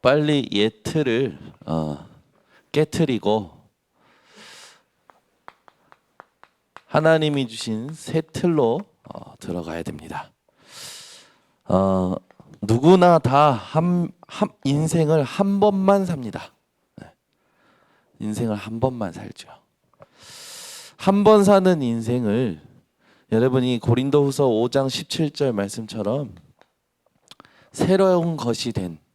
빨리 옛 틀을 깨트리고 하나님이 주신 새 틀로 들어가야 됩니다. 누구나 다 인생을 한 번만 삽니다. 인생을 한 번만 살죠. 한 번 사는 인생을 여러분이 고린도후서 5장 17절 말씀처럼 새로운 것이 된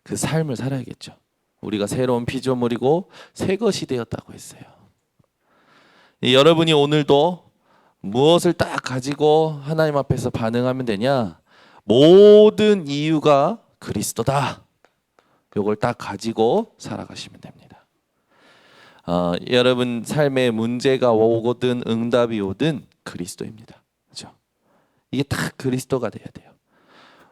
그 삶을 살아야겠죠. 우리가 새로운 피조물이고 새 것이 되었다고 했어요. 여러분이 오늘도 무엇을 딱 가지고 하나님 앞에서 반응하면 되냐? 모든 이유가 그리스도다. 이걸 딱 가지고 살아가시면 됩니다. 여러분 삶에 문제가 오거든 응답이 오든 그리스도입니다. 그렇죠? 이게 다 그리스도가 돼야 돼요.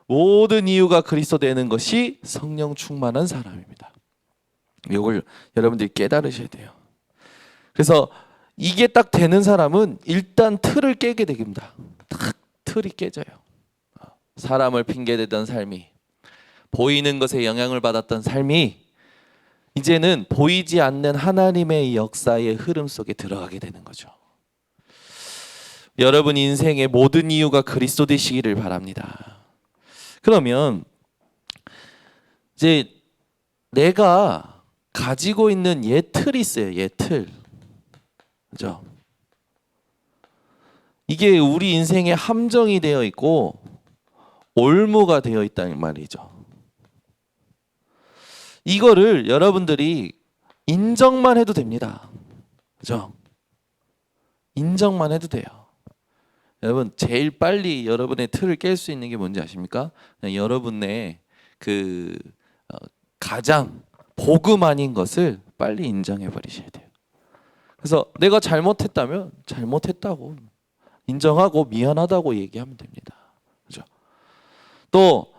모든 이유가 그리스도 되는 것이 성령 충만한 사람입니다. 이걸 여러분들이 깨달으셔야 돼요. 그래서 이게 딱 되는 사람은 일단 틀을 깨게 됩니다. 딱 틀이 깨져요. 사람을 핑계대던 삶이, 보이는 것에 영향을 받았던 삶이 이제는 보이지 않는 하나님의 역사의 흐름 속에 들어가게 되는 거죠. 여러분 인생의 모든 이유가 그리스도 되시기를 바랍니다. 그러면 이제 내가 가지고 있는 옛 틀이 있어요. 옛 틀. 그죠? 이게 우리 인생의 함정이 되어 있고 올무가 되어 있다는 말이죠. 이거를 여러분들이 인정만 해도 됩니다. 그죠? 인정만 해도 돼요. 여러분 제일 빨리 여러분의 틀을 깰 수 있는 게 뭔지 아십니까? 여러분의 그 가장 복음 아닌 것을 빨리 인정해 버리셔야 돼요. 그래서 내가 잘못했다면 잘못했다고 인정하고 미안하다고 얘기하면 됩니다. 그죠? 또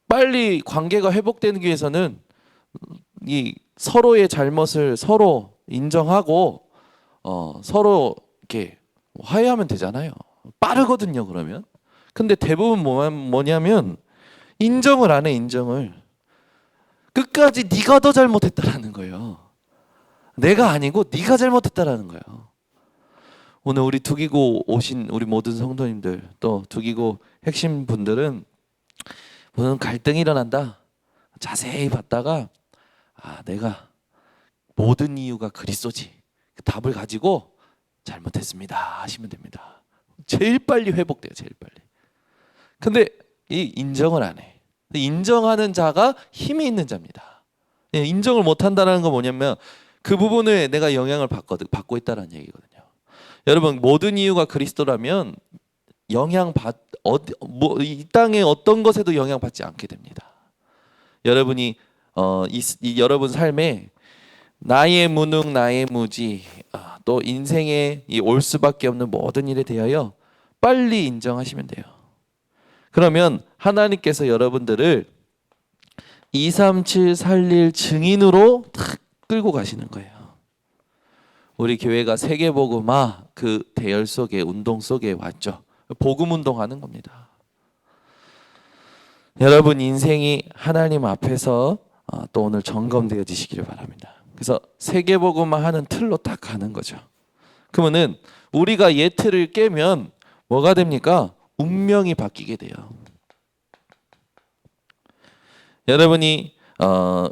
빨리 관계가 회복되기 위해서는 이 서로의 잘못을 서로 인정하고 서로 이렇게 화해하면 되잖아요. 빠르거든요. 그러면. 근데 대부분 뭐냐면 인정을 안 해. 인정을 끝까지 네가 더 잘못했다라는 거예요. 내가 아니고 네가 잘못했다라는 거예요. 오늘 우리 두기고 오신 우리 모든 성도님들, 또 두기고 핵심 분들은 무슨 갈등이 일어난다 자세히 봤다가 내가 모든 이유가 그리스도지, 그 답을 가지고 잘못했습니다 하시면 됩니다. 제일 빨리 회복돼요. 제일 빨리. 근데 이 인정을 안 해. 인정하는 자가 힘이 있는 자입니다. 인정을 못한다는 건 뭐냐면 그 부분에 내가 영향을 받고 있다는 얘기거든요. 여러분 모든 이유가 그리스도라면 이 땅의 어떤 것에도 영향받지 않게 됩니다. 여러분이 여러분 삶에 나의 무능, 나의 무지, 또 인생에 올 수밖에 없는 모든 일에 대하여 빨리 인정하시면 돼요. 그러면 하나님께서 여러분들을 237 살릴 증인으로 탁 끌고 가시는 거예요. 우리 교회가 세계복음화 그 대열 속에, 운동 속에 왔죠. 복음 운동하는 겁니다. 여러분 인생이 하나님 앞에서 또 오늘 점검되어지시기를 바랍니다. 그래서 세계복음화 하는 틀로 딱 가는 거죠. 그러면은 우리가 옛 틀을 깨면 뭐가 됩니까? 운명이 바뀌게 돼요. 여러분이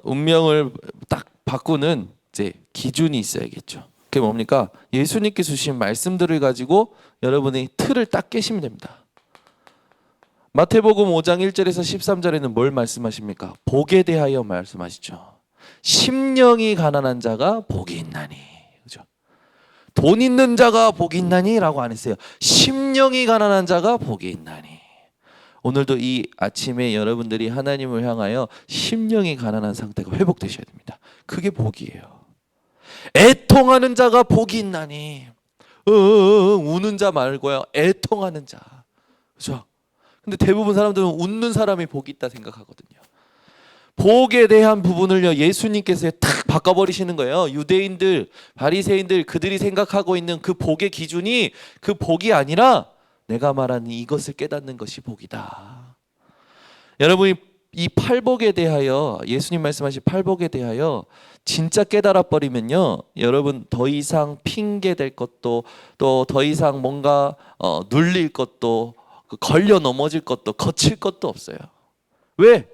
운명을 딱 바꾸는 이제 기준이 있어야겠죠. 그게 뭡니까? 예수님께서 주신 말씀들을 가지고 여러분이 틀을 딱 깨시면 됩니다. 마태복음 5장 1절에서 13절에는 뭘 말씀하십니까? 복에 대하여 말씀하시죠. 심령이 가난한 자가 복이 있나니. 그죠? 돈 있는 자가 복이 있나니라고 안 했어요. 심령이 가난한 자가 복이 있나니. 오늘도 이 아침에 여러분들이 하나님을 향하여 심령이 가난한 상태가 회복되셔야 됩니다. 그게 복이에요. 애통하는 자가 복이 있나니. 우는 자 말고요. 애통하는 자. 그죠? 근데 대부분 사람들은 웃는 사람이 복이 있다 생각하거든요. 복에 대한 부분을요 예수님께서 탁 바꿔버리시는 거예요. 유대인들, 바리새인들 그들이 생각하고 있는 그 복의 기준이 그 복이 아니라 내가 말하는 이것을 깨닫는 것이 복이다. 여러분이 이 팔복에 대하여 예수님 말씀하신 팔복에 대하여 진짜 깨달아 버리면요, 여러분 더 이상 핑계 댈 것도 또 더 이상 뭔가 눌릴 것도 걸려 넘어질 것도 거칠 것도 없어요. 왜?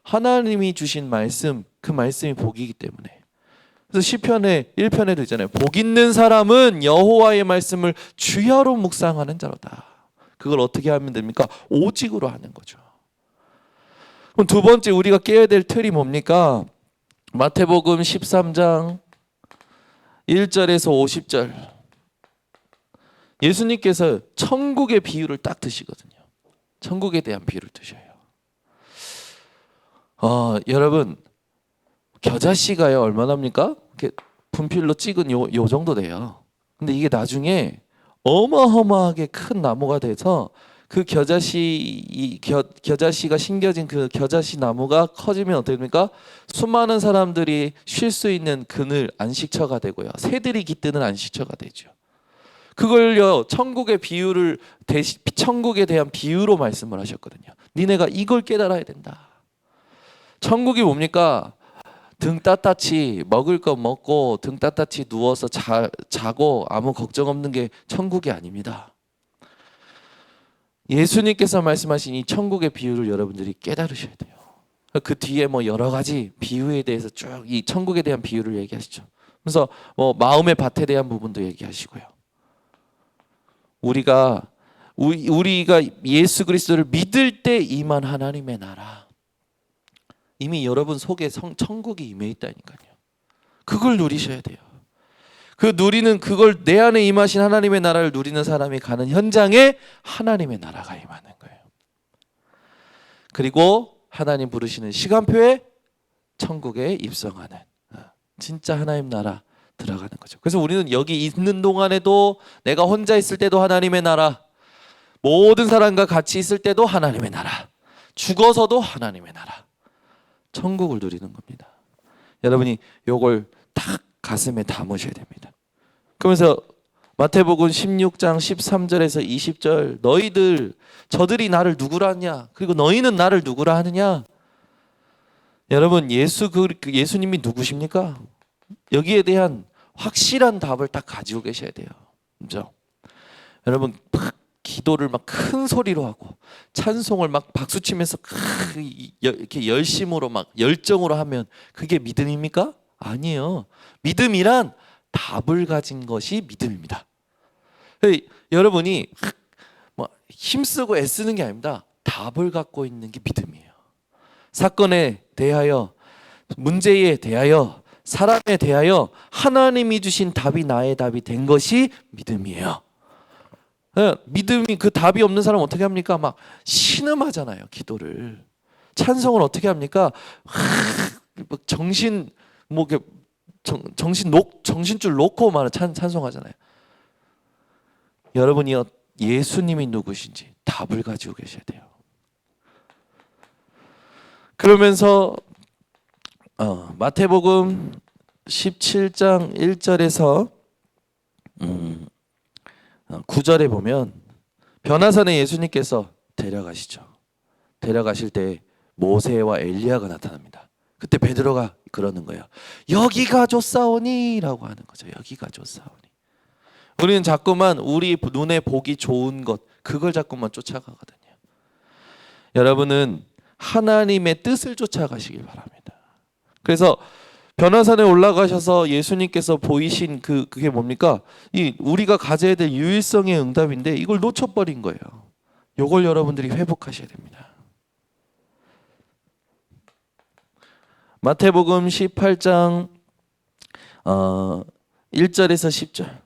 하나님이 주신 말씀, 그 말씀이 복이기 때문에. 그래서 시편의 1편에도 있잖아요. 복 있는 사람은 여호와의 말씀을 주야로 묵상하는 자로다. 그걸 어떻게 하면 됩니까? 오직으로 하는 거죠. 그럼 두 번째 우리가 깨야 될 틀이 뭡니까? 마태복음 13장 1절에서 50절. 예수님께서 천국의 비유를 딱 드시거든요. 천국에 대한 비유를 드셔요. 여러분 겨자씨가요 얼마나입니까? 분필로 찍은 요 정도 돼요. 근데 이게 나중에 어마어마하게 큰 나무가 돼서 그 겨자씨가 심겨진 그 겨자씨 나무가 커지면 어떻게 됩니까? 수많은 사람들이 쉴 수 있는 그늘 안식처가 되고요. 새들이 깃드는 안식처가 되죠. 그걸요 천국의 비유를 천국에 대한 비유로 말씀을 하셨거든요. 니네가 이걸 깨달아야 된다. 천국이 뭡니까? 등 빳빳이 먹을 거 먹고 등 빳빳이 누워서 자고 아무 걱정 없는 게 천국이 아닙니다. 예수님께서 말씀하신 이 천국의 비유를 여러분들이 깨달으셔야 돼요. 그 뒤에 뭐 여러 가지 비유에 대해서 쭉 이 천국에 대한 비유를 얘기하시죠. 그래서 뭐 마음의 밭에 대한 부분도 얘기하시고요. 우리가 예수 그리스도를 믿을 때 임한 하나님의 나라, 이미 여러분 속에 천국이 임해 있다니까요. 그걸 누리셔야 돼요. 그걸 내 안에 임하신 하나님의 나라를 누리는 사람이 가는 현장에 하나님의 나라가 임하는 거예요. 그리고 하나님 부르시는 시간표에 천국에 입성하는 진짜 하나님 나라 들어가는 거죠. 그래서 우리는 여기 있는 동안에도, 내가 혼자 있을 때도 하나님의 나라, 모든 사람과 같이 있을 때도 하나님의 나라, 죽어서도 하나님의 나라, 천국을 누리는 겁니다. 여러분이 요걸 딱 가슴에 담으셔야 됩니다. 그러면서 마태복음 16장 13절에서 20절, 저들이 나를 누구라 하냐, 그리고 너희는 나를 누구라 하느냐. 여러분 예수님이 누구십니까? 여기에 대한 확실한 답을 딱 가지고 계셔야 돼요. 그렇죠? 여러분 기도를 막 큰 소리로 하고 찬송을 막 박수치면서 이렇게 열심으로 막 열정으로 하면 그게 믿음입니까? 아니에요. 믿음이란 답을 가진 것이 믿음입니다. 여러분이 뭐 힘쓰고 애쓰는 게 아닙니다. 답을 갖고 있는 게 믿음이에요. 사건에 대하여, 문제에 대하여, 사람에 대하여 하나님이 주신 답이 나의 답이 된 것이 믿음이에요. 믿음이, 그 답이 없는 사람은 어떻게 합니까? 막 신음하잖아요. 기도를, 찬송을 어떻게 합니까? 정신줄 놓고 막 찬송하잖아요. 여러분이요 예수님이 누구신지 답을 가지고 계셔야 돼요. 그러면서 마태복음 17장 1절에서 9절에 보면 변화산에 예수님께서 데려가시죠. 데려가실 때 모세와 엘리야가 나타납니다. 그때 베드로가 그러는 거예요. 여기가 좋사오니라고 하는 거죠. 여기가 좋사오니. 우리는 자꾸만 우리 눈에 보기 좋은 것, 그걸 자꾸만 쫓아가거든요. 여러분은 하나님의 뜻을 쫓아가시길 바랍니다. 그래서 변화산에 올라가셔서 예수님께서 보이신 그게 뭡니까? 우리가 가져야 될 유일성의 응답인데 이걸 놓쳐버린 거예요. 이걸 여러분들이 회복하셔야 됩니다. 마태복음 18장 1절에서 10절.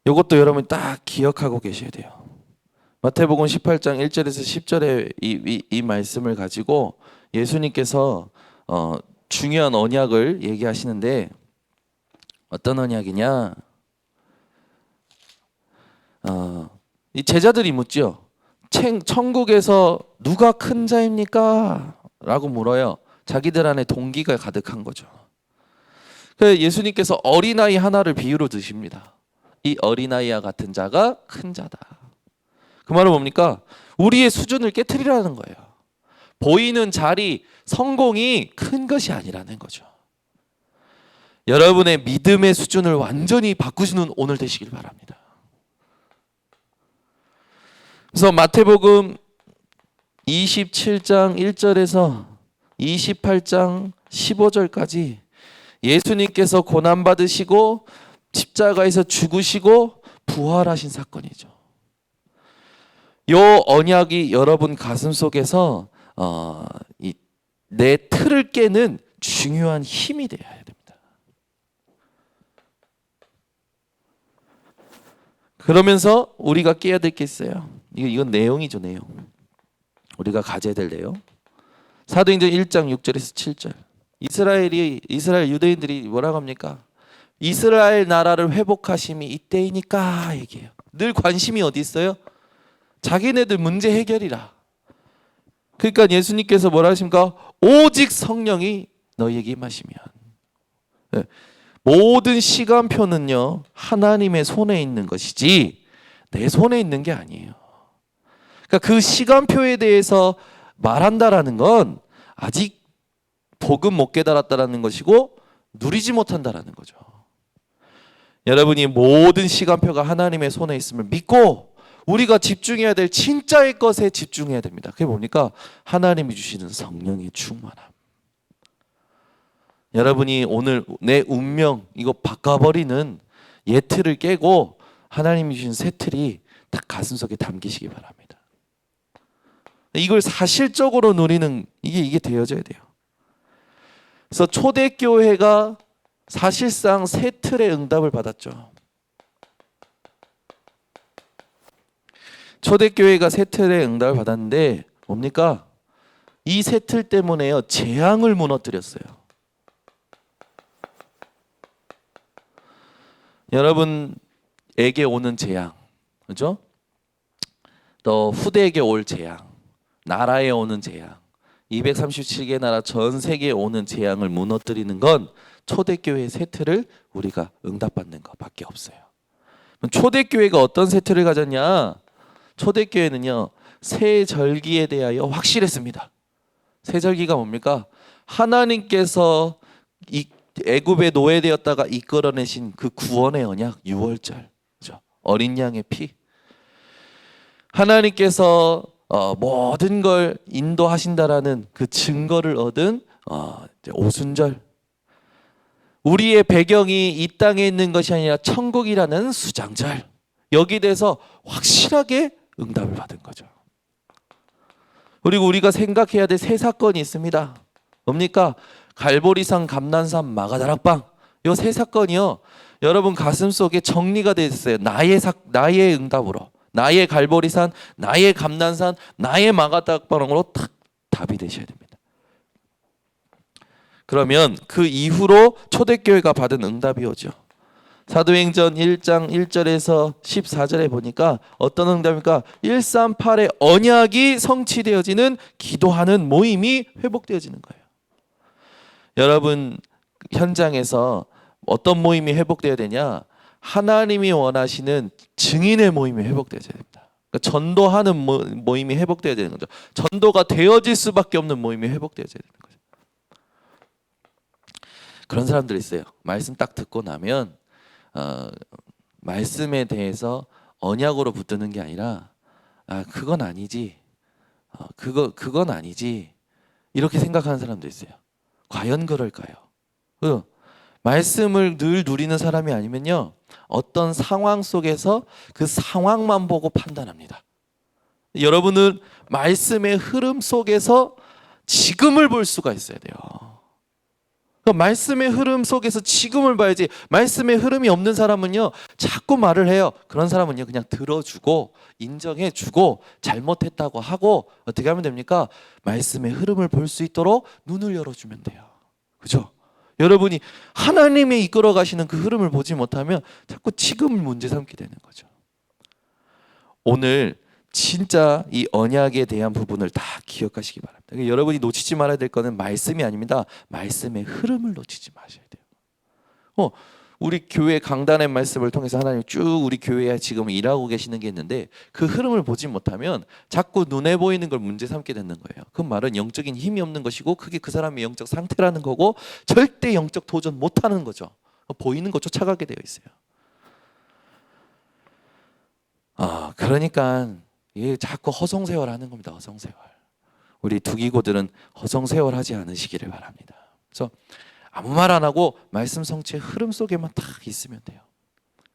이것도 여러분 딱 기억하고 계셔야 돼요. 마태복음 18장 1절에서 10절의 이 말씀을 가지고 예수님께서 중요한 언약을 얘기하시는데, 어떤 언약이냐? 이 제자들이 묻죠. 천국에서 누가 큰 자입니까? 라고 물어요. 자기들 안에 동기가 가득한 거죠. 그래서 예수님께서 어린아이 하나를 비유로 드십니다. 이 어린아이와 같은 자가 큰 자다. 그 말은 뭡니까? 우리의 수준을 깨트리라는 거예요. 보이는 자리, 성공이 큰 것이 아니라는 거죠. 여러분의 믿음의 수준을 완전히 바꾸시는 오늘 되시길 바랍니다. 그래서 마태복음 27장 1절에서 28장 15절까지 예수님께서 고난받으시고 십자가에서 죽으시고 부활하신 사건이죠. 요 언약이 여러분 가슴 속에서 내 틀을 깨는 중요한 힘이 되어야 됩니다. 그러면서 우리가 깨야 될 게 있어요. 이건 내용이죠, 내용. 우리가 가져야 될 내용. 사도행전 1장 6절에서 7절. 이스라엘 유대인들이 뭐라고 합니까? 이스라엘 나라를 회복하심이 이때이니까 얘기해요. 늘 관심이 어디 있어요? 자기네들 문제 해결이라. 그러니까 예수님께서 뭐라 하십니까? 오직 성령이 너희에게 임하시면. 네. 모든 시간표는요 하나님의 손에 있는 것이지 내 손에 있는 게 아니에요. 그러니까 그 시간표에 대해서 말한다라는 건 아직 복음 못 깨달았다라는 것이고 누리지 못한다라는 거죠. 여러분이 모든 시간표가 하나님의 손에 있음을 믿고 우리가 집중해야 될 진짜의 것에 집중해야 됩니다. 그게 뭡니까? 하나님이 주시는 성령의 충만함. 여러분이 오늘 내 운명 이거 바꿔버리는 옛 틀을 깨고 하나님이 주신 새 틀이 딱 가슴속에 담기시기 바랍니다. 이걸 사실적으로 누리는 이게 되어져야 돼요. 그래서 초대교회가 사실상 새 틀의 응답을 받았죠. 초대교회가 새 틀의 응답을 받았는데 뭡니까? 이 새 틀 때문에요 재앙을 무너뜨렸어요. 여러분에게 오는 재앙, 그렇죠? 또 후대에게 올 재앙, 나라에 오는 재앙, 237개 나라 전 세계에 오는 재앙을 무너뜨리는 건 초대교회의 새 틀을 우리가 응답받는 것밖에 없어요. 초대교회가 어떤 새 틀을 가졌냐? 초대교회는요 새 절기에 대하여 확실했습니다. 새 절기가 뭡니까? 하나님께서 이 애굽에 노예되었다가 이끌어내신 그 구원의 언약 유월절, 그렇죠? 어린 양의 피. 하나님께서 모든 걸 인도하신다라는 그 증거를 얻은 오순절. 우리의 배경이 이 땅에 있는 것이 아니라 천국이라는 수장절. 여기에 대해서 확실하게 응답을 받은 거죠. 그리고 우리가 생각해야 될 새 사건이 있습니다. 뭡니까? 갈보리산, 감난산, 마가다락방. 이 세 사건이요 여러분 가슴 속에 정리가 되어 있어요. 나의 응답으로, 나의 갈보리산, 나의 감난산, 나의 마가다락방으로 딱 답이 되셔야 됩니다. 그러면 그 이후로 초대교회가 받은 응답이 오죠. 사도행전 1장 1절에서 14절에 보니까 어떤 응답입니까? 138의 언약이 성취되어지는 기도하는 모임이 회복되어지는 거예요. 여러분 현장에서 어떤 모임이 회복되어야 되냐? 하나님이 원하시는 증인의 모임이 회복되어야 됩니다. 그러니까 전도하는 모임이 회복되어야 되는 거죠. 전도가 되어질 수밖에 없는 모임이 회복되어야 되는 거죠. 그런 사람들이 있어요. 말씀 딱 듣고 나면 말씀에 대해서 언약으로 붙드는 게 아니라 그건 아니지, 그건 아니지 이렇게 생각하는 사람도 있어요. 과연 그럴까요? 말씀을 늘 누리는 사람이 아니면요 어떤 상황 속에서 그 상황만 보고 판단합니다. 여러분은 말씀의 흐름 속에서 지금을 볼 수가 있어야 돼요. 말씀의 흐름 속에서 지금을 봐야지. 말씀의 흐름이 없는 사람은요 자꾸 말을 해요. 그런 사람은요 그냥 들어주고 인정해주고 잘못했다고 하고 어떻게 하면 됩니까? 말씀의 흐름을 볼 수 있도록 눈을 열어주면 돼요. 그죠? 여러분이 하나님이 이끌어 가시는 그 흐름을 보지 못하면 자꾸 지금을 문제 삼게 되는 거죠. 오늘 진짜 이 언약에 대한 부분을 다 기억하시기 바랍니다. 그러니까 여러분이 놓치지 말아야 될 거는 말씀이 아닙니다. 말씀의 흐름을 놓치지 마셔야 돼요. 우리 교회 강단의 말씀을 통해서 하나님 쭉 우리 교회에 지금 일하고 계시는 게 있는데 그 흐름을 보지 못하면 자꾸 눈에 보이는 걸 문제 삼게 되는 거예요. 그 말은 영적인 힘이 없는 것이고 그게 그 사람의 영적 상태라는 거고 절대 영적 도전 못하는 거죠. 보이는 거 쫓아가게 되어 있어요. 그러니까 이게 자꾸 허송세월하는 겁니다. 허송세월. 우리 두기고들은 허송세월하지 않으시기를 바랍니다. 그래서 아무 말 안 하고 말씀 성취의 흐름 속에만 딱 있으면 돼요.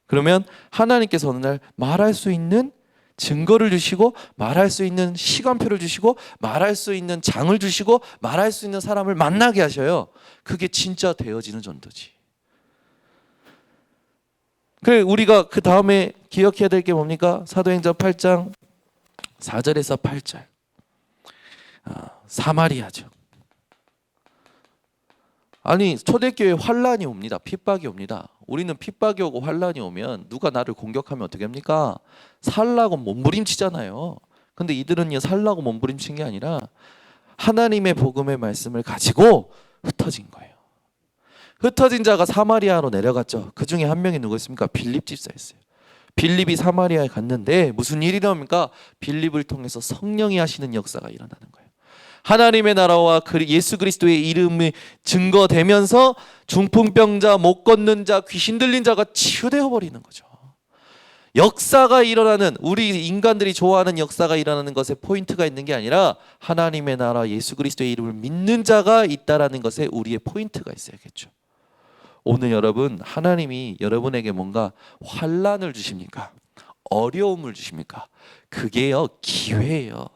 그러면 하나님께서 어느 날 말할 수 있는 증거를 주시고 말할 수 있는 시간표를 주시고 말할 수 있는 장을 주시고 말할 수 있는 사람을 만나게 하셔요. 그게 진짜 되어지는 전도지. 그래 우리가 그 다음에 기억해야 될 게 뭡니까? 사도행전 8장 4절에서 8절 사마리아죠. 아니 초대교회에 환란이 옵니다. 핍박이 옵니다. 우리는 핍박이 오고 환란이 오면 누가 나를 공격하면 어떻게 합니까? 살라고 몸부림치잖아요. 근데 이들은요 살라고 몸부림친 게 아니라 하나님의 복음의 말씀을 가지고 흩어진 거예요. 흩어진 자가 사마리아로 내려갔죠. 그 중에 한 명이 누구였습니까? 빌립 집사였어요. 빌립이 사마리아에 갔는데 무슨 일이 일어납니까? 빌립을 통해서 성령이 하시는 역사가 일어나는 거예요. 하나님의 나라와 예수 그리스도의 이름이 증거되면서 중풍병자, 못 걷는 자, 귀신 들린 자가 치유되어 버리는 거죠. 역사가 일어나는 우리 인간들이 좋아하는 역사가 일어나는 것에 포인트가 있는 게 아니라 하나님의 나라 예수 그리스도의 이름을 믿는 자가 있다라는 것에 우리의 포인트가 있어야겠죠. 오늘 여러분 하나님이 여러분에게 뭔가 환난을 주십니까? 어려움을 주십니까? 그게요 기회예요.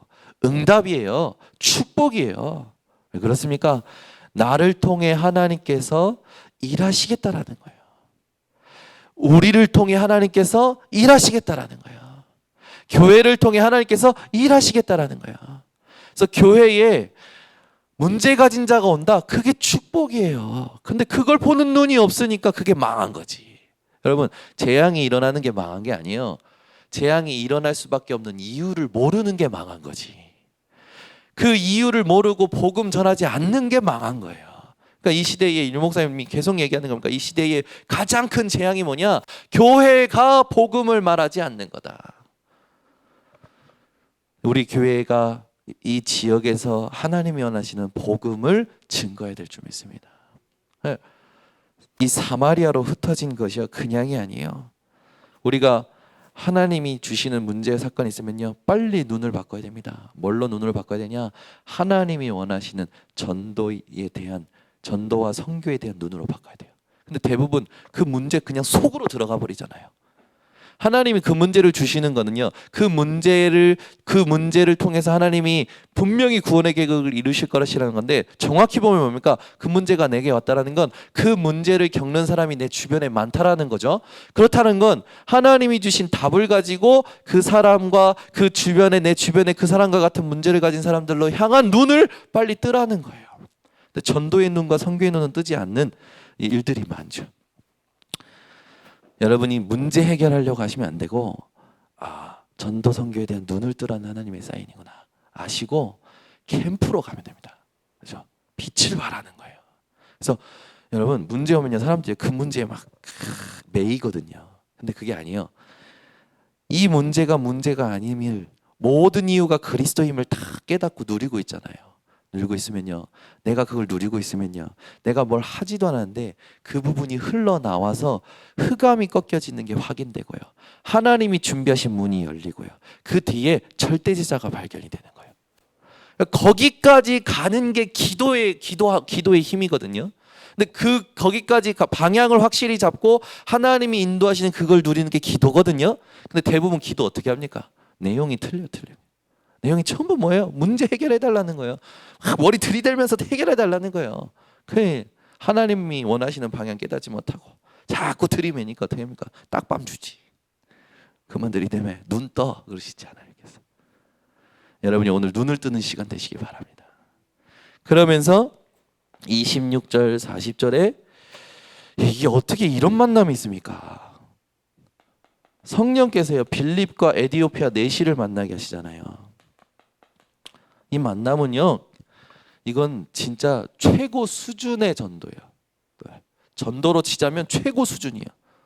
응답이에요. 축복이에요. 왜 그렇습니까? 나를 통해 하나님께서 일하시겠다라는 거예요. 우리를 통해 하나님께서 일하시겠다라는 거예요. 교회를 통해 하나님께서 일하시겠다라는 거예요. 그래서 교회에 문제 가진 자가 온다. 그게 축복이에요. 근데 그걸 보는 눈이 없으니까 그게 망한 거지. 여러분 재앙이 일어나는 게 망한 게 아니에요. 재앙이 일어날 수밖에 없는 이유를 모르는 게 망한 거지. 그 이유를 모르고 복음 전하지 않는 게 망한 거예요. 그러니까 이 시대에 유 목사님이 계속 얘기하는 겁니까? 이 시대의 가장 큰 재앙이 뭐냐? 교회가 복음을 말하지 않는 거다. 우리 교회가 이 지역에서 하나님이 원하시는 복음을 증거해야 될 줄 믿습니다. 이 사마리아로 흩어진 것이 그냥이 아니에요. 우리가 하나님이 주시는 문제 사건이 있으면요 빨리 눈을 바꿔야 됩니다. 뭘로 눈을 바꿔야 되냐? 하나님이 원하시는 전도에 대한 전도와 선교에 대한 눈으로 바꿔야 돼요. 근데 대부분 그 문제 그냥 속으로 들어가 버리잖아요. 하나님이 그 문제를 주시는 거는요 그 문제를 통해서 하나님이 분명히 구원의 계획을 이루실 것이라는 건데 정확히 보면 뭡니까? 그 문제가 내게 왔다라는 건 그 문제를 겪는 사람이 내 주변에 많다라는 거죠. 그렇다는 건 하나님이 주신 답을 가지고 그 사람과 그 주변에 내 주변에 그 사람과 같은 문제를 가진 사람들로 향한 눈을 빨리 뜨라는 거예요. 근데 전도의 눈과 선교의 눈은 뜨지 않는 일들이 많죠. 여러분이 문제 해결하려고 하시면 안 되고 전도 선교에 대한 눈을 뜨라는 하나님의 사인이구나 아시고 캠프로 가면 됩니다. 그렇죠? 빛을 발하는 거예요. 그래서 여러분 문제 오면요 사람들이 그 문제에 막 매이거든요. 근데 그게 아니에요. 이 문제가 아님을 모든 이유가 그리스도임을 다 깨닫고 누리고 있잖아요. 누리고 있으면요 내가 그걸 누리고 있으면요 내가 뭘 하지도 않았는데 그 부분이 흘러나와서 흑암이 꺾여지는 게 확인되고요 하나님이 준비하신 문이 열리고요 그 뒤에 절대제자가 발견이 되는 거예요. 거기까지 가는 게 기도의 힘이거든요. 근데 거기까지 방향을 확실히 잡고 하나님이 인도하시는 그걸 누리는 게 기도거든요. 근데 대부분 기도 어떻게 합니까? 내용이 틀려. 내용이 전부 뭐예요? 문제 해결해 달라는 거예요. 머리 들이대면서 해결해 달라는 거예요. 그 하나님이 원하시는 방향 깨닫지 못하고 자꾸 들이매니까 어떻게 합니까? 딱밤 주지. 그만 들이대매 눈 떠 그러시지 않아요. 그래서 여러분이 오늘 눈을 뜨는 시간 되시기 바랍니다. 그러면서 26절 40절에 이게 어떻게 이런 만남이 있습니까? 성령께서요 빌립과 에디오피아 내시를 만나게 하시잖아요. 이 만남은요 이건 진짜 최고 수준의 전도예요. 전도로 치자면 최고 수준이에요.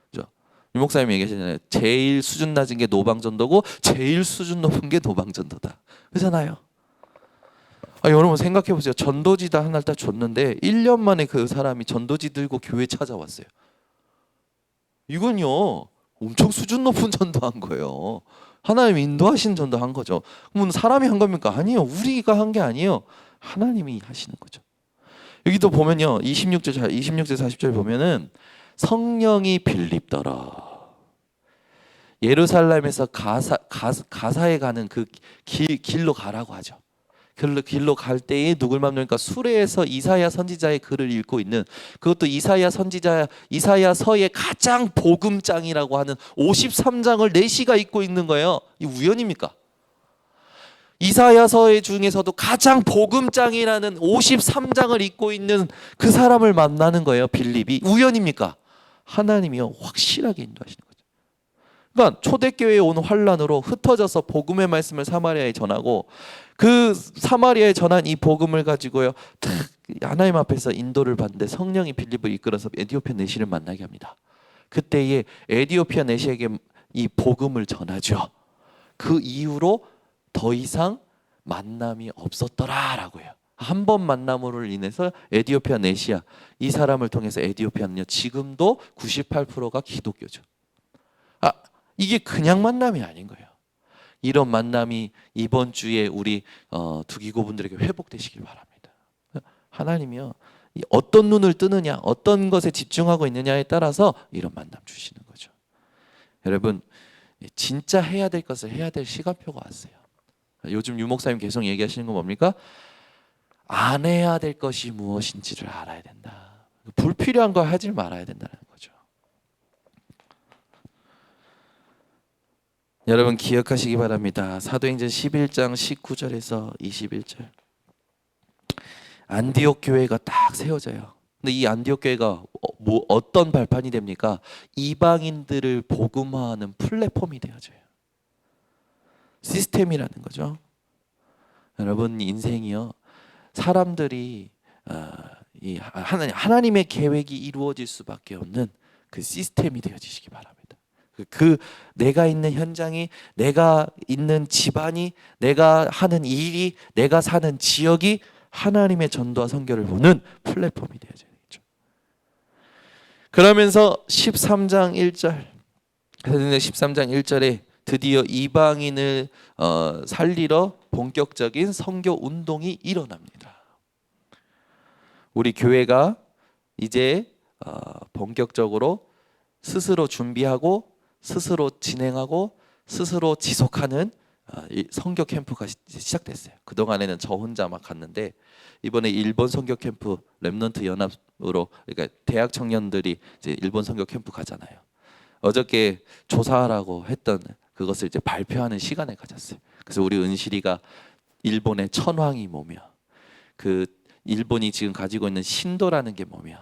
그죠? 유 목사님이 얘기하시잖아요. 제일 수준 낮은 게 노방전도고 제일 수준 높은 게 노방전도다. 그렇잖아요. 여러분 생각해 보세요. 전도지다 하나를 딱 줬는데 1년 만에 그 사람이 전도지 들고 교회 찾아왔어요. 이건요 엄청 수준 높은 전도한 거예요. 하나님 인도하신 전도한 거죠. 그러면 사람이 한 겁니까? 아니에요. 우리가 한 게 아니에요. 하나님이 하시는 거죠. 여기도 보면요 26절 40절 보면은 성령이 빌립더러 예루살렘에서 가사에 가는 그 길로 가라고 하죠. 길로 갈 때에 누굴 만나니까 수레에서 이사야 선지자의 글을 읽고 있는, 그것도 이사야서의 가장 복음장이라고 하는 53장을 내시가 읽고 있는 거예요. 이 우연입니까? 이사야서의 중에서도 가장 복음장이라는 53장을 읽고 있는 그 사람을 만나는 거예요. 빌립이. 우연입니까? 하나님이요 확실하게 인도하시는 거예요. 그러니까 초대교회에 온 환란으로 흩어져서 복음의 말씀을 사마리아에 전하고 그 사마리아에 전한 이 복음을 가지고요 하나님 앞에서 인도를 받는데 성령이 빌립을 이끌어서 에디오피아 내시를 만나게 합니다. 그때에 에디오피아 내시에게 이 복음을 전하죠. 그 이후로 더 이상 만남이 없었더라라고 해요. 한 번 만남으로 인해서 에디오피아 내시아 이 사람을 통해서 에디오피아는요 지금도 98%가 기독교죠. 이게 그냥 만남이 아닌 거예요. 이런 만남이 이번 주에 우리 두기고분들에게 회복되시길 바랍니다. 하나님이요 어떤 눈을 뜨느냐 어떤 것에 집중하고 있느냐에 따라서 이런 만남 주시는 거죠. 여러분 진짜 해야 될 것을 해야 될 시간표가 왔어요. 요즘 유 목사님 계속 얘기하시는 건 뭡니까? 안 해야 될 것이 무엇인지를 알아야 된다. 불필요한 거 하지 말아야 된다는 거죠. 여러분 기억하시기 바랍니다. 사도행전 11장 19절에서 21절 안디옥 교회가 딱 세워져요. 근데 이 안디옥 교회가 어떤 발판이 됩니까? 이방인들을 복음화하는 플랫폼이 되어져요. 시스템이라는 거죠. 여러분 인생이요 사람들이 하나님의 계획이 이루어질 수밖에 없는 그 시스템이 되어지시기 바랍니다. 내가 있는 현장이, 내가 있는 집안이, 내가 하는 일이, 내가 사는 지역이 하나님의 전도와 선교를 보는 플랫폼이 되어야죠. 그러면서 13장 1절 13장 1절에 드디어 이방인을 살리러 본격적인 선교 운동이 일어납니다. 우리 교회가 이제 본격적으로 스스로 준비하고 스스로 진행하고 스스로 지속하는 선교 캠프가 시작됐어요. 그동안에는 저 혼자 막 갔는데 이번에 일본 선교 캠프 렘넌트 연합으로 그러니까 대학 청년들이 이제 일본 선교 캠프 가잖아요. 어저께 조사하라고 했던 그것을 이제 발표하는 시간을 가졌어요. 그래서 우리 은실이가 일본의 천황이 뭐며 그 일본이 지금 가지고 있는 신도라는 게 뭐며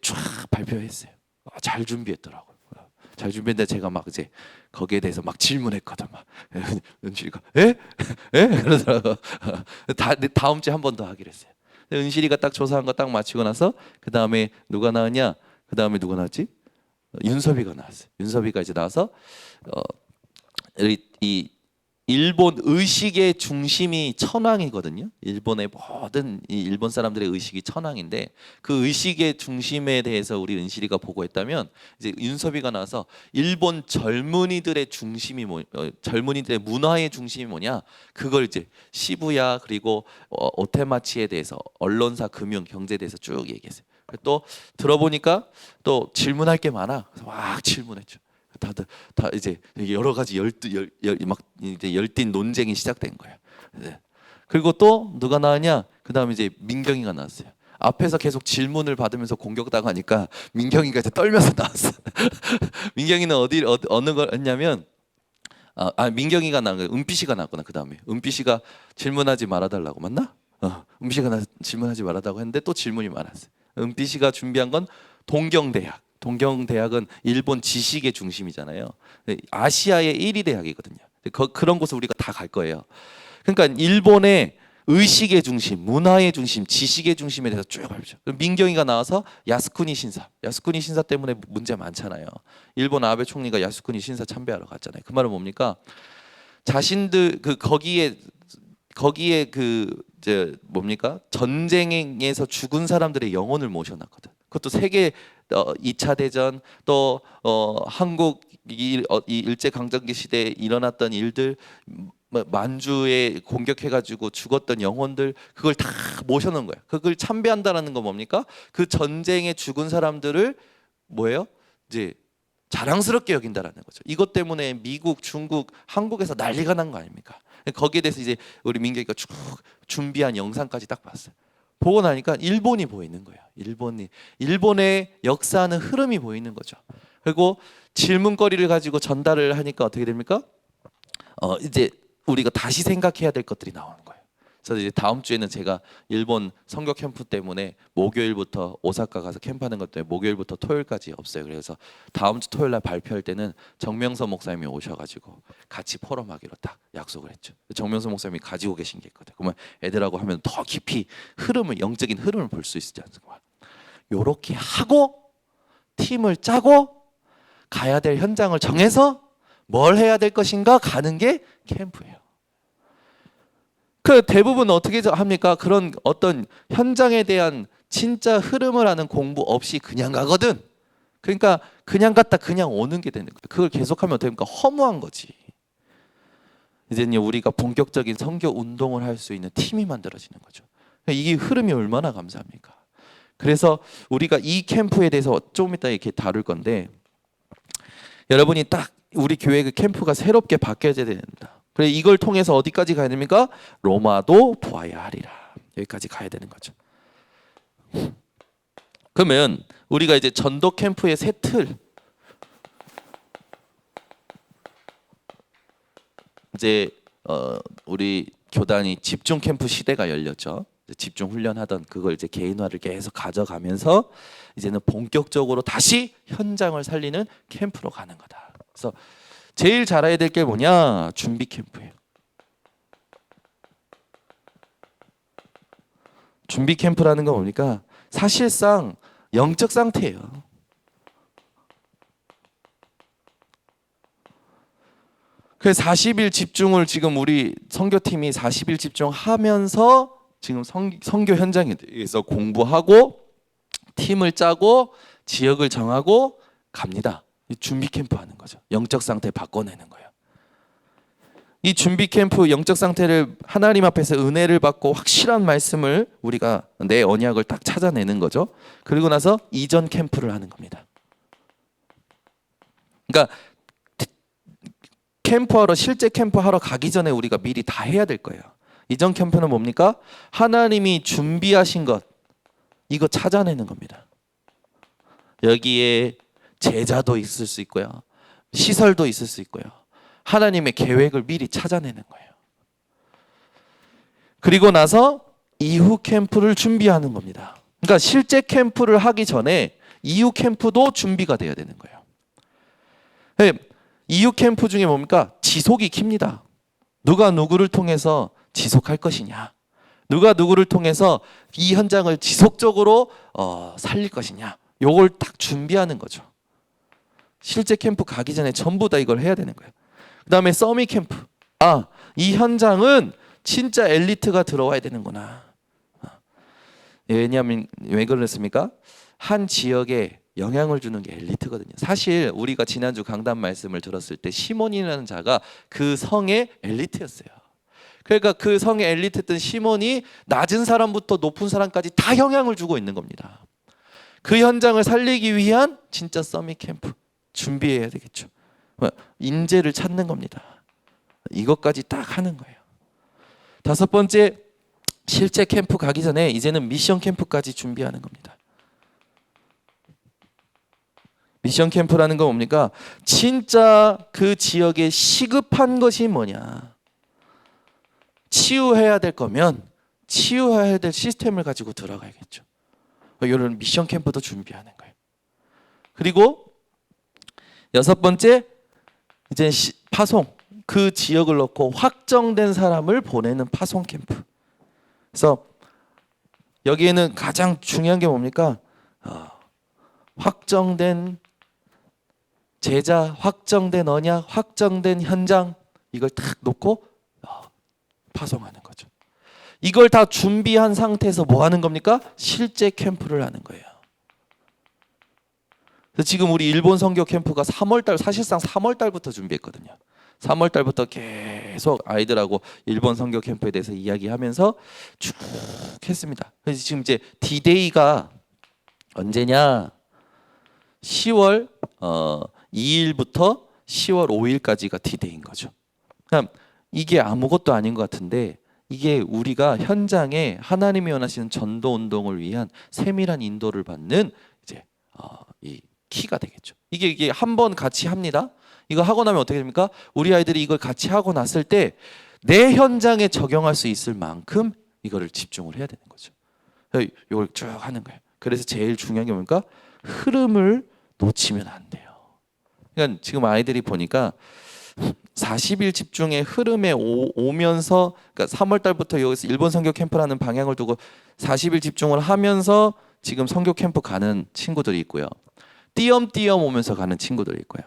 쫙 발표했어요. 잘 준비했더라고요. 잘 준비했는데 제가 막 이제 거기에 대해서 막 질문했거든. 막 은실이가 에? 그러더라고. 다음 주에 한 번 더 하기로 했어요. 은실이가 딱 조사한 거 딱 마치고 나서 그 다음에 누가 나왔냐? 그 다음에 누가 나왔지? 윤섭이가 나왔어요. 윤섭이가 이제 나와서 이 일본 의식의 중심이 천황이거든요. 일본의 모든 이 일본 사람들의 의식이 천황인데 그 의식의 중심에 대해서 우리 은실이가 보고했다면 이제 윤섭이가 나와서 일본 젊은이들의 중심이 젊은이들의 문화의 중심이 뭐냐? 그걸 이제 시부야 그리고 오테마치에 대해서 언론사, 금융, 경제에 대해서 쭉 얘기했어요. 또 들어보니까 또 질문할 게 많아. 그래서 막 질문했죠. 다들 다 이제 여러 가지 열띤 논쟁이 시작된 거예요. 그리고 또 누가 나왔냐? 그 다음에 이제 민경이가 나왔어요. 앞에서 계속 질문을 받으면서 공격당하니까 민경이가 이제 떨면서 나왔어. 민경이는 어느 걸 했냐면 민경이가 나온 거예요. 은피씨가 나왔구나. 그 다음에 은피씨가 질문하지 말아달라고 맞나? 은피씨가 질문하지 말아달라고 했는데 또 질문이 많았어요. 은피씨가 준비한 건 동경대학. 동경대학은 일본 지식의 중심이잖아요. 아시아의 1위 대학이거든요. 그런 곳을 우리가 다 갈 거예요. 그러니까 일본의 의식의 중심, 문화의 중심, 지식의 중심에 대해서 쭉 알죠. 민경이가 나와서 야스쿠니 신사 때문에 문제 많잖아요. 일본 아베 총리가 야스쿠니 신사 참배하러 갔잖아요. 그 말은 뭡니까? 자신들 거기에 이제 뭡니까? 전쟁에서 죽은 사람들의 영혼을 모셔놨거든. 그것도 세계 2차 대전 또 한국 이 일제 강점기 시대에 일어났던 일들, 만주에 공격해가지고 죽었던 영혼들, 그걸 다 모셔놓은 거예요. 그걸 참배한다라는 건 뭡니까? 그 전쟁에 죽은 사람들을 뭐예요? 이제 자랑스럽게 여긴다라는 거죠. 이것 때문에 미국, 중국, 한국에서 난리가 난 거 아닙니까? 거기에 대해서 이제 우리 민경이가 쭉 준비한 영상까지 딱 봤어요. 보고 나니까 일본이 보이는 거예요. 일본의 역사하는 흐름이 보이는 거죠. 그리고 질문거리를 가지고 전달을 하니까 어떻게 됩니까? 이제 우리가 다시 생각해야 될 것들이 나오는 거예요. 그래서 이제 다음 주에는 제가 일본 선교 캠프 때문에 목요일부터 오사카 가서 캠프하는 것 때문에 목요일부터 토요일까지 없어요. 그래서 다음 주 토요일 날 발표할 때는 정명서 목사님이 오셔가지고 같이 포럼하기로 딱 약속을 했죠. 정명서 목사님이 가지고 계신 게 있거든요. 그러면 애들하고 하면 더 깊이 영적인 흐름을 볼 수 있지 않습니까? 요렇게 하고 팀을 짜고 가야 될 현장을 정해서 뭘 해야 될 것인가 가는 게 캠프예요. 그 대부분 어떻게 합니까? 그런 어떤 현장에 대한 진짜 흐름을 아는 공부 없이 그냥 가거든. 그러니까 그냥 갔다 그냥 오는 게 되는 거예요. 그걸 계속하면 어떻게 됩니까? 허무한 거지. 이제는 우리가 본격적인 선교 운동을 할 수 있는 팀이 만들어지는 거죠. 이게 흐름이 얼마나 감사합니까? 그래서 우리가 이 캠프에 대해서 조금 이따 이렇게 다룰 건데, 여러분이 딱 우리 교회 그 캠프가 새롭게 바뀌어져야 됩니다. 그래, 이걸 통해서 어디까지 가야 됩니까? 로마도 보아야 하리라. 여기까지 가야 되는 거죠. 그러면 우리가 이제 전도 캠프의 새 틀, 이제 우리 교단이 집중 캠프 시대가 열렸죠. 집중 훈련하던 그걸 이제 개인화를 계속 가져가면서 이제는 본격적으로 다시 현장을 살리는 캠프로 가는 거다. 그래서 제일 잘해야 될 게 뭐냐? 준비 캠프예요. 준비 캠프라는 건 뭡니까? 사실상 영적 상태예요. 그래서 40일 집중을 지금 우리 선교팀이 40일 집중하면서 지금 선교 현장에 대해서 공부하고 팀을 짜고 지역을 정하고 갑니다. 준비 캠프 하는 거죠. 영적 상태 바꿔내는 거예요. 이 준비 캠프 영적 상태를 하나님 앞에서 은혜를 받고 확실한 말씀을 우리가 내 언약을 딱 찾아내는 거죠. 그리고 나서 이전 캠프를 하는 겁니다. 그러니까 캠프하러 실제 캠프하러 가기 전에 우리가 미리 다 해야 될 거예요. 이전 캠프는 뭡니까? 하나님이 준비하신 것, 이거 찾아내는 겁니다. 여기에 제자도 있을 수 있고요, 시설도 있을 수 있고요, 하나님의 계획을 미리 찾아내는 거예요. 그리고 나서 이후 캠프를 준비하는 겁니다. 그러니까 실제 캠프를 하기 전에 이후 캠프도 준비가 돼야 되는 거예요. 이후 캠프 중에 뭡니까? 지속이 킵니다. 누가 누구를 통해서 지속할 것이냐, 누가 누구를 통해서 이 현장을 지속적으로 살릴 것이냐, 요걸 딱 준비하는 거죠. 실제 캠프 가기 전에 전부 다 이걸 해야 되는 거예요. 그 다음에 서밋 캠프. 이 현장은 진짜 엘리트가 들어와야 되는구나. 왜냐하면 왜 그랬습니까? 한 지역에 영향을 주는 게 엘리트거든요. 사실 우리가 지난주 강단 말씀을 들었을 때 시몬이라는 자가 그 성의 엘리트였어요. 그러니까 그 성의 엘리트였던 시몬이 낮은 사람부터 높은 사람까지 다 영향을 주고 있는 겁니다. 그 현장을 살리기 위한 진짜 서밋 캠프 준비해야 되겠죠. 인재를 찾는 겁니다. 이것까지 딱 하는 거예요. 다섯 번째, 실제 캠프 가기 전에 이제는 미션 캠프까지 준비하는 겁니다. 미션 캠프라는 건 뭡니까? 진짜 그 지역에 시급한 것이 뭐냐, 치유해야 될 거면 치유해야 될 시스템을 가지고 들어가야겠죠. 이런 미션 캠프도 준비하는 거예요. 그리고 여섯 번째, 이제 파송, 그 지역을 놓고 확정된 사람을 보내는 파송 캠프. 그래서 여기에는 가장 중요한 게 뭡니까? 확정된 제자, 확정된 언약, 확정된 현장, 이걸 탁 놓고 파송하는 거죠. 이걸 다 준비한 상태에서 뭐 하는 겁니까? 실제 캠프를 하는 거예요. 그래서 지금 우리 일본 선교 캠프가 3월달, 사실상 3월달부터 준비했거든요. 3월달부터 계속 아이들하고 일본 선교 캠프에 대해서 이야기하면서 쭉 했습니다. 그래서 지금 이제 D-Day가 언제냐? 10월 2일부터 10월 5일까지가 D-Day인 거죠. 그럼 이게 아무것도 아닌 것 같은데, 이게 우리가 현장에 하나님이 원하시는 전도 운동을 위한 세밀한 인도를 받는 이제 이 키가 되겠죠. 이게 한번 같이 합니다. 이거 하고 나면 어떻게 됩니까? 우리 아이들이 이걸 같이 하고 났을 때 내 현장에 적용할 수 있을 만큼 이거를 집중을 해야 되는 거죠. 이걸 쭉 하는 거예요. 그래서 제일 중요한 게 뭡니까? 흐름을 놓치면 안 돼요. 그러니까 지금 아이들이 보니까 40일 집중의 흐름에 오면서, 그러니까 3월 달부터 여기서 일본 선교 캠프라는 방향을 두고 40일 집중을 하면서 지금 선교 캠프 가는 친구들이 있고요. 띄엄띄엄 오면서 가는 친구들이 있고요.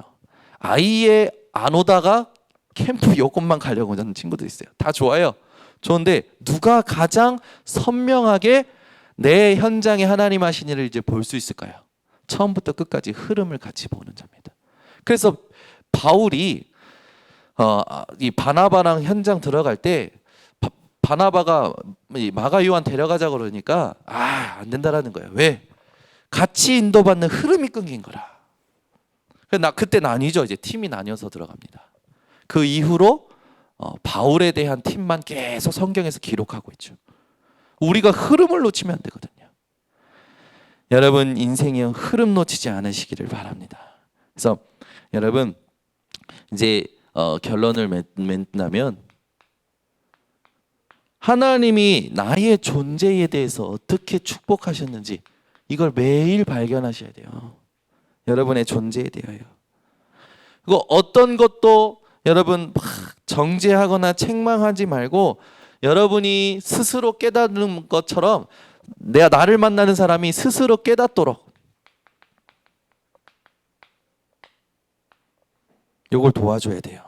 아예 안 오다가 캠프 요것만 가려고 하는 친구들이 있어요. 다 좋아요. 좋은데 누가 가장 선명하게 내 현장에 하나님 하신 일을 이제 볼 수 있을까요? 처음부터 끝까지 흐름을 같이 보는 자입니다. 그래서 바울이 이 바나바랑 현장 들어갈 때 바나바가 마가 요한 데려가자 그러니까 안 된다라는 거예요. 왜? 같이 인도받는 흐름이 끊긴 거라. 그때 나뉘죠. 이제 팀이 나뉘어서 들어갑니다. 그 이후로 바울에 대한 팀만 계속 성경에서 기록하고 있죠. 우리가 흐름을 놓치면 안 되거든요. 여러분 인생의 흐름 놓치지 않으시기를 바랍니다. 그래서 여러분 이제 결론을 맺는다면, 하나님이 나의 존재에 대해서 어떻게 축복하셨는지 이걸 매일 발견하셔야 돼요. 여러분의 존재에 대하여. 그리고 어떤 것도 여러분 막 정죄하거나 책망하지 말고, 여러분이 스스로 깨닫는 것처럼 나를 만나는 사람이 스스로 깨닫도록 이걸 도와줘야 돼요.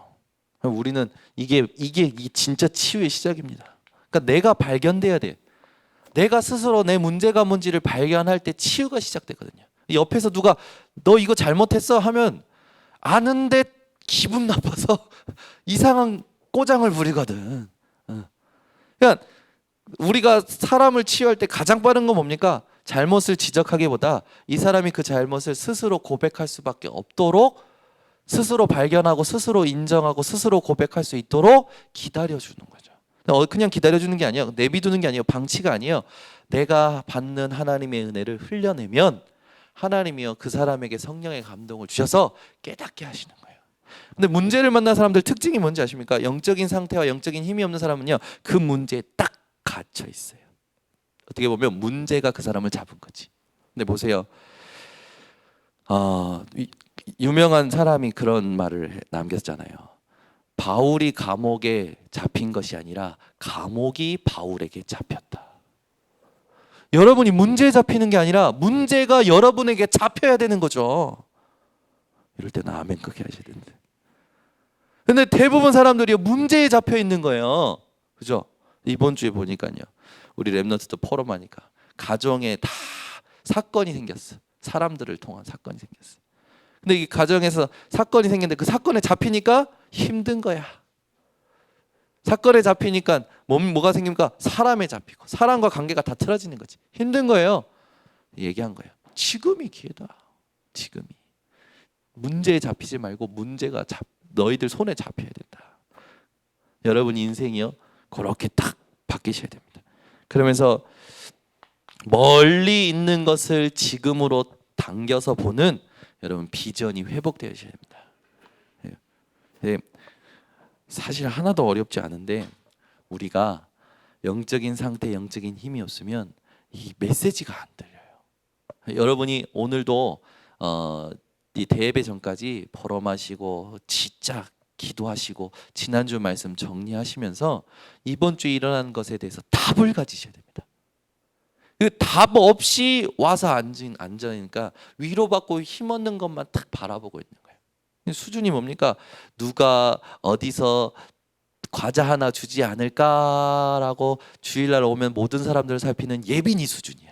우리는 이게 진짜 치유의 시작입니다. 그러니까 내가 발견돼야 돼. 내가 스스로 내 문제가 뭔지를 발견할 때 치유가 시작되거든요. 옆에서 누가 너 이거 잘못했어 하면 아는데 기분 나빠서 이상한 꼬장을 부리거든. 그러니까 우리가 사람을 치유할 때 가장 빠른 건 뭡니까? 잘못을 지적하기보다 이 사람이 그 잘못을 스스로 고백할 수밖에 없도록, 스스로 발견하고 스스로 인정하고 스스로 고백할 수 있도록 기다려주는 거죠. 그냥 기다려주는 게 아니에요. 내비두는 게 아니에요. 방치가 아니에요. 내가 받는 하나님의 은혜를 흘려내면 하나님이요 그 사람에게 성령의 감동을 주셔서 깨닫게 하시는 거예요. 근데 문제를 만난 사람들 특징이 뭔지 아십니까? 영적인 상태와 영적인 힘이 없는 사람은요 그 문제에 딱 갇혀 있어요. 어떻게 보면 문제가 그 사람을 잡은 거지. 근데 보세요. 유명한 사람이 그런 말을 남겼잖아요. 바울이 감옥에 잡힌 것이 아니라 감옥이 바울에게 잡혔다. 여러분이 문제에 잡히는 게 아니라 문제가 여러분에게 잡혀야 되는 거죠. 이럴 때는 아멘 크게 하셔야 되는데. 근데 대부분 사람들이 문제에 잡혀 있는 거예요. 그죠? 이번 주에 보니까요. 우리 랩넌트도 포럼하니까 가정에 다 사건이 생겼어. 사람들을 통한 사건이 생겼어. 근데 이 가정에서 사건이 생겼는데 그 사건에 잡히니까 힘든 거야. 사건에 잡히니까 뭐가 생깁니까? 사람에 잡히고 사람과 관계가 다 틀어지는 거지. 힘든 거예요. 얘기한 거예요. 지금이 기회다. 지금이. 문제에 잡히지 말고 문제가 너희들 손에 잡혀야 된다. 여러분 인생이요 그렇게 딱 바뀌셔야 됩니다. 그러면서 멀리 있는 것을 지금으로 당겨서 보는 여러분 비전이 회복되셔야 됩니다. 사실 하나도 어렵지 않은데 우리가 영적인 상태, 영적인 힘이 없으면 이 메시지가 안 들려요. 여러분이 오늘도 이 대예배 전까지 포럼하시고 진짜 기도하시고 지난주 말씀 정리하시면서 이번 주에 일어나는 것에 대해서 답을 가지셔야 됩니다. 그 답 없이 와서 앉으니까 위로받고 힘 얻는 것만 탁 바라보고 있는 거예요. 수준이 뭡니까? 누가 어디서 과자 하나 주지 않을까라고 주일날 오면 모든 사람들을 살피는 예빈이 수준이에요.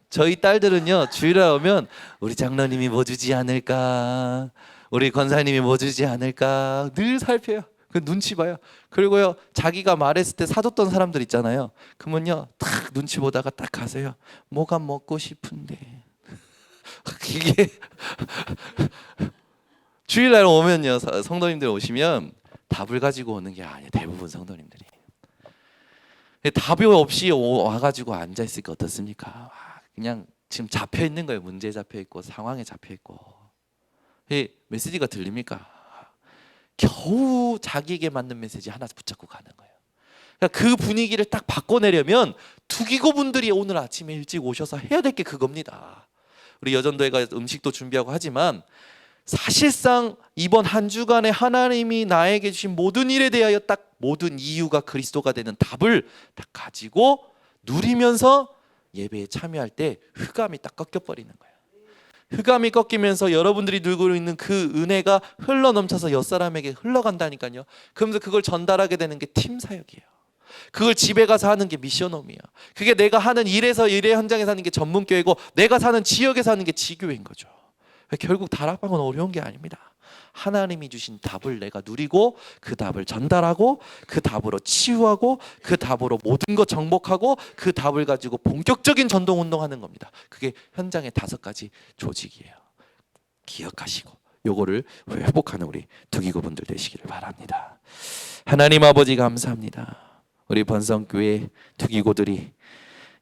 저희 딸들은요, 주일날 오면 우리 장로님이 뭐 주지 않을까, 우리 권사님이 뭐 주지 않을까 늘 살펴요. 그 눈치 봐요. 그리고요, 자기가 말했을 때 사줬던 사람들 있잖아요. 그러면요, 탁 눈치 보다가 딱 가세요. 뭐가 먹고 싶은데. 이게 주일날 오면요, 성도님들 오시면 답을 가지고 오는 게 아니에요. 대부분 성도님들이 답이 없이 와가지고 앉아 있으니까 어떻습니까? 그냥 지금 잡혀 있는 거예요. 문제에 잡혀 있고 상황에 잡혀 있고. 메시지가 들립니까? 겨우 자기에게 맞는 메시지 하나 붙잡고 가는 거예요. 그러니까 그 분위기를 딱 바꿔내려면 두기고 분들이 오늘 아침에 일찍 오셔서 해야 될 게 그겁니다. 우리 여전도회가 음식도 준비하고 하지만 사실상 이번 한 주간에 하나님이 나에게 주신 모든 일에 대하여 딱 모든 이유가 그리스도가 되는 답을 딱 가지고 누리면서 예배에 참여할 때 흑암이 딱 꺾여버리는 거예요. 흑암이 꺾이면서 여러분들이 누리고 있는 그 은혜가 흘러넘쳐서 옆사람에게 흘러간다니까요. 그러면서 그걸 전달하게 되는 게 팀 사역이에요. 그걸 집에 가서 하는 게 미션홈이야. 그게 내가 하는 일에서 일의 현장에서 하는 게 전문교회고 내가 사는 지역에서 하는 게 지교회인 거죠. 결국 다락방은 어려운 게 아닙니다. 하나님이 주신 답을 내가 누리고 그 답을 전달하고 그 답으로 치유하고 그 답으로 모든 것 정복하고 그 답을 가지고 본격적인 전동운동하는 겁니다. 그게 현장의 5가지 조직이에요. 기억하시고 요거를 회복하는 우리 두기고분들 되시기를 바랍니다. 하나님 아버지 감사합니다. 우리 번성교회 두기고들이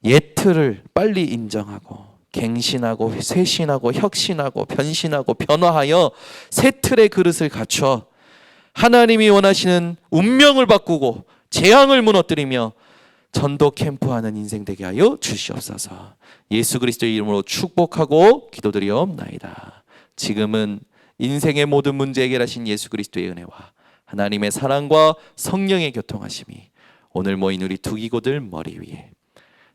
옛 틀을 빨리 인정하고 갱신하고 쇄신하고 혁신하고 변신하고 변화하여 새 틀의 그릇을 갖춰 하나님이 원하시는 운명을 바꾸고 재앙을 무너뜨리며 전도 캠프하는 인생 되게 하여 주시옵소서. 예수 그리스도의 이름으로 축복하고 기도드리옵나이다. 지금은 인생의 모든 문제 해결하신 예수 그리스도의 은혜와 하나님의 사랑과 성령의 교통하심이 오늘 모인 우리 두기고들 머리 위에,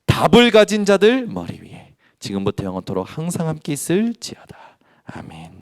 답을 가진 자들 머리 위에 지금부터 영원토록 항상 함께 있을지어다. 아멘.